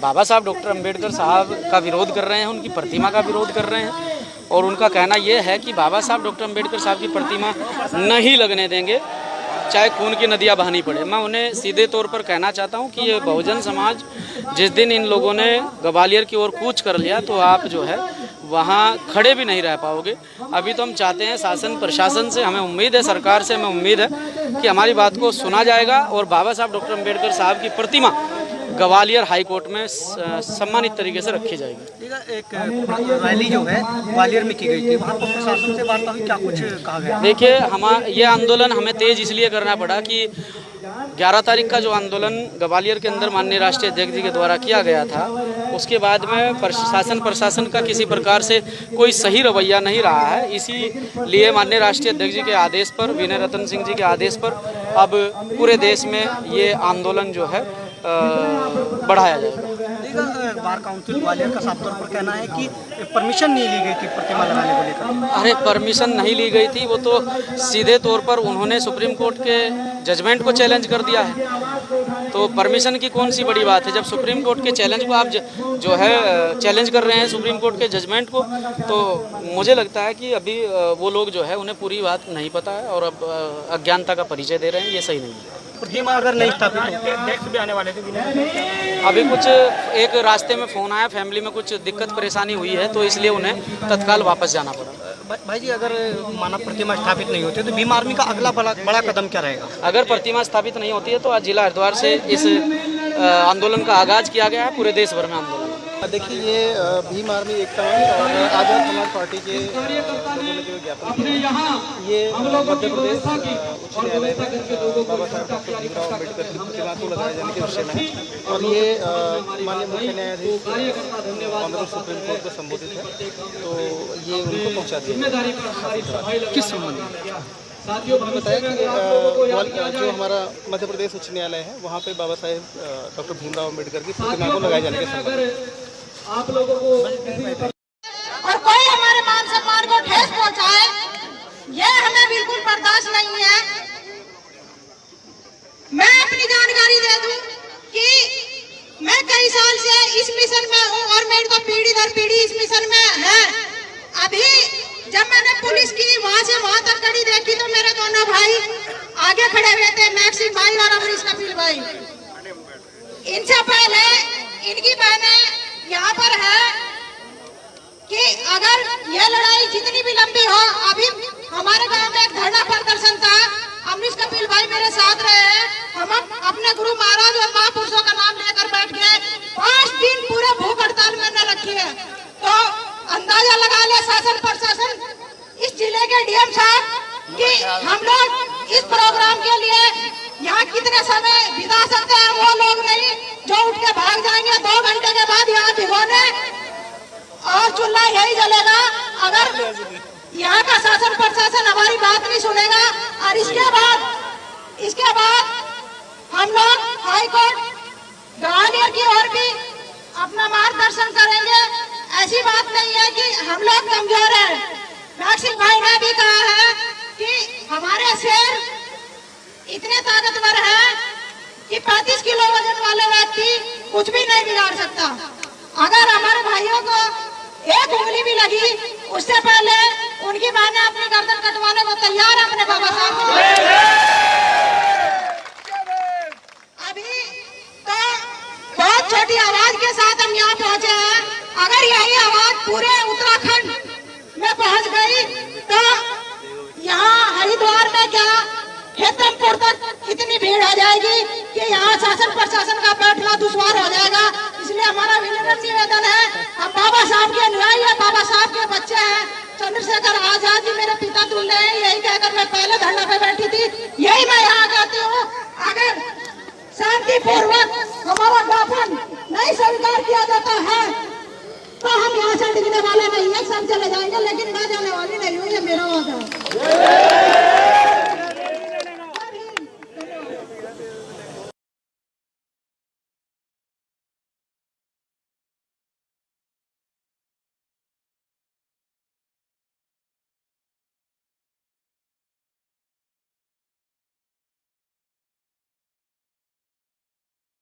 बाबा साहब डॉक्टर अंबेडकर साहब का विरोध कर रहे हैं, उनकी प्रतिमा का विरोध कर रहे हैं। और उनका कहना यह है कि बाबा साहब डॉक्टर अंबेडकर साहब की प्रतिमा नहीं लगने देंगे, चाहे खून की नदियाँ बहानी पड़े। मैं उन्हें सीधे तौर पर कहना चाहता हूं कि ये बहुजन समाज, जिस दिन इन लोगों ने ग्वालियर की ओर कूच कर लिया तो आप जो है वहाँ खड़े भी नहीं रह पाओगे। अभी तो हम चाहते हैं शासन प्रशासन से, हमें उम्मीद है, सरकार से हमें उम्मीद है कि हमारी बात को सुना जाएगा और बाबा साहब डॉक्टर अंबेडकर साहब की प्रतिमा ग्वालियर हाई कोर्ट में सम्मानित तरीके से रखी जाएगी। एक रैली जो है ग्वालियर में की गई थी, वहाँ पर प्रशासन से वार्ता हुई, क्या कुछ कहा गया? देखिए, ये आंदोलन हमें तेज इसलिए करना पड़ा कि 11 तारीख का जो आंदोलन ग्वालियर के अंदर माननीय राष्ट्रीय अध्यक्ष जी के द्वारा किया गया था, उसके बाद में प्रशासन का किसी प्रकार से कोई सही रवैया नहीं रहा है। इसीलिए माननीय राष्ट्रीय अध्यक्ष जी के आदेश पर, विनय रतन सिंह जी के आदेश पर अब पूरे देश में ये आंदोलन जो है बढ़ाया जाएगा। बार काउंसिल ग्वालियर का साफ तौर पर कहना है कि परमिशन नहीं ली गई थी प्रतिमा लगाने को लेकर। अरे परमिशन नहीं ली गई थी, वो तो सीधे तौर पर उन्होंने सुप्रीम कोर्ट के जजमेंट को चैलेंज कर दिया है। तो परमिशन की कौन सी बड़ी बात है? जब सुप्रीम कोर्ट के चैलेंज को आप जो है चैलेंज कर रहे हैं सुप्रीम कोर्ट के जजमेंट को, तो मुझे लगता है कि अभी वो लोग जो है उन्हें पूरी बात नहीं पता है और अब अज्ञानता का परिचय दे रहे हैं। ये सही नहीं है। प्रतिमा अगर नहीं स्थापित अध्यक्ष भी आने वाले थे, अभी कुछ एक रास्ते में फ़ोन आया, फैमिली में कुछ दिक्कत परेशानी हुई है तो इसलिए उन्हें तत्काल वापस जाना पड़ा। भाई जी, अगर मानव प्रतिमा स्थापित नहीं होती तो भीम आर्मी का अगला बड़ा कदम क्या रहेगा? अगर प्रतिमा स्थापित नहीं होती है तो आज जिला हरिद्वार से इस आंदोलन का आगाज किया गया है, पूरे देश भर में आंदोलन। देखिए, ये भीम आर्मी एकता मंच और आज़ाद समाज पार्टी के लोगों ने जो ज्ञापन किया, ये मध्य प्रदेश उच्च न्यायालय में बाबा साहब डॉक्टर भीमराव अम्बेडकर की प्रतिमा को लगाए जाने के विषय में है और ये माननीय मुख्य न्यायाधीश ऑनरेबल सुप्रीम कोर्ट को संबोधित है, तो ये उनको पहुँचा दिया। किस संबंध में? बताया कि जो हमारा मध्य प्रदेश उच्च न्यायालय है, वहाँ पे बाबा साहेब डॉक्टर भीमराव अम्बेडकर की प्रतिमा को लगाए जाने के संबंध में आप लोगों को और कोई हमारे मान सम्मान को ठेस पहुंचाए, ये हमें बिल्कुल बर्दाश्त नहीं है। मैं अपनी जानकारी दे दूं कि मैं कई साल से इस मिशन में हूं और मेरी तो पीढ़ी दर पीढ़ी इस मिशन में है। अभी जब मैंने पुलिस की वहां से वहां तक खड़ी देखी तो मेरे दोनों भाई आगे खड़े हुए थे, मैक्सिम भाई और अमरीश कपिल भाई। इनसे पहले इनकी बहनें यहाँ पर है कि अगर ये लड़ाई जितनी भी लंबी हो, अभी हमारे गांव में एक धरना प्रदर्शन था, अमरीश कपिल भाई मेरे साथ रहे हैं, हम अपने गुरु महाराज और महापुरुषों का नाम लेकर बैठ गए। 5 दिन पूरे भूख हड़ताल मैंने रखी है। तो अंदाजा लगा ले शासन प्रशासन, इस जिले के डीएम साहब कि हम लोग इस प्रोग्राम के लिए यहाँ कितने समय बिता सकते हैं। वो लोग नहीं जो उठ के भाग जाएंगे 2 घंटे के बाद यहाँ भिगोने और चूल्हा यही जलेगा अगर यहाँ का शासन प्रशासन हमारी बात नहीं सुनेगा। और इसके बाद हम लोग हाई कोर्ट ग्वालियर की ओर भी अपना मार्गदर्शन करेंगे। ऐसी बात नहीं है कि हम लोग कमजोर हैं। मैक्सिम भाई ने भी कहा है कि हमारे शेर इतने ताकतवर है कि 35 किलो वजन वाले व्यक्ति कुछ भी नहीं बिगाड़ सकता। अगर हमारे भाइयों को एक उंगली भी लगी, उससे पहले उनकी बहनें अपनी गर्दन कटवाने को तैयार है अपने बाबा साहब को। अभी तो बहुत छोटी आवाज के साथ हम यहाँ पहुँचे हैं। अगर यही आवाज पूरे उत्तराखंड में पहुँच गई तो यहाँ हरिद्वार में क्या हेतमपुर तक इतनी भीड़ आ जाएगी कि यहाँ शासन प्रशासन का बैठना दुश्वार हो जाएगा। इसलिए हमारा विनम्र निवेदन है, हम बाबा साहब के अनुयायी है, बाबा साहब के बच्चे हैं। चंद्रशेखर आजाद जी मेरे पिता तुल्य हैं, यही कहकर मैं पहले धरना पे बैठी थी। यही मैं यहाँ कहती हूँ, अगर शांतिपूर्वक हमारा ज्ञापन नहीं स्वीकार किया जाता है तो हम यहाँ से टिकने वाले नहीं है, सब चले जाएंगे, लेकिन ना जाने वाली नहीं हुई, ये मेरा वादा है।